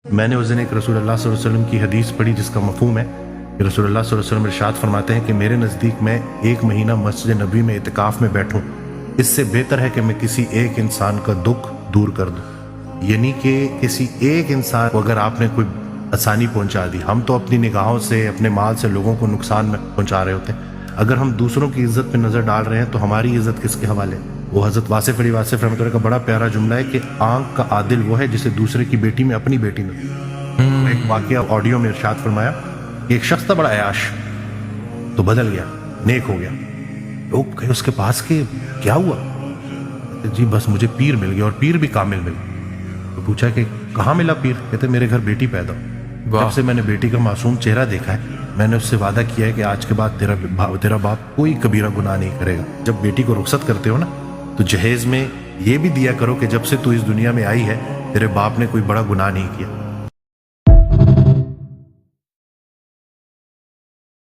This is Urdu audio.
میں نے اس دن ایک رسول اللہ صلی اللہ علیہ وسلم کی حدیث پڑھی جس کا مفہوم ہے کہ رسول اللہ صلی اللہ علیہ وسلم ارشاد فرماتے ہیں کہ میرے نزدیک میں 1 مہینہ مسجد نبی میں اعتکاف میں بیٹھوں اس سے بہتر ہے کہ میں کسی ایک انسان کا دکھ دور کر دوں. یعنی کہ کسی ایک انسان کو اگر آپ نے کوئی آسانی پہنچا دی، ہم تو اپنی نگاہوں سے اپنے مال سے لوگوں کو نقصان میں پہنچا رہے ہوتے ہیں، اگر ہم دوسروں کی عزت پہ نظر ڈال رہے ہیں تو ہماری عزت کس کے حوالے؟ وہ حضرت واصف علی واصف رحمۃ اللہ کا بڑا پیارا جملہ ہے کہ آنکھ کا عادل وہ ہے جسے دوسرے کی بیٹی میں اپنی بیٹی میں. ایک واقعہ آڈیو میں ارشاد فرمایا کہ ایک شخص تھا بڑا عیاش، تو بدل گیا، نیک ہو گیا. لوگ گئے اس کے پاس کہ کیا ہوا؟ جی بس مجھے پیر مل گیا، اور پیر بھی کامل مل گیا. تو پوچھا کہ کہاں ملا پیر؟ کہتے میرے گھر بیٹی پیدا ہو، جب سے میں نے بیٹی کا معصوم چہرہ دیکھا ہے میں نے اس سے وعدہ کیا ہے کہ آج کے بعد تیرا باپ کوئی کبیرہ گناہ نہیں کرے گا. جب بیٹی کو رخصت کرتے ہو نا تو جہیز میں یہ بھی دیا کرو کہ جب سے تو اس دنیا میں آئی ہے تیرے باپ نے کوئی بڑا گناہ نہیں کیا.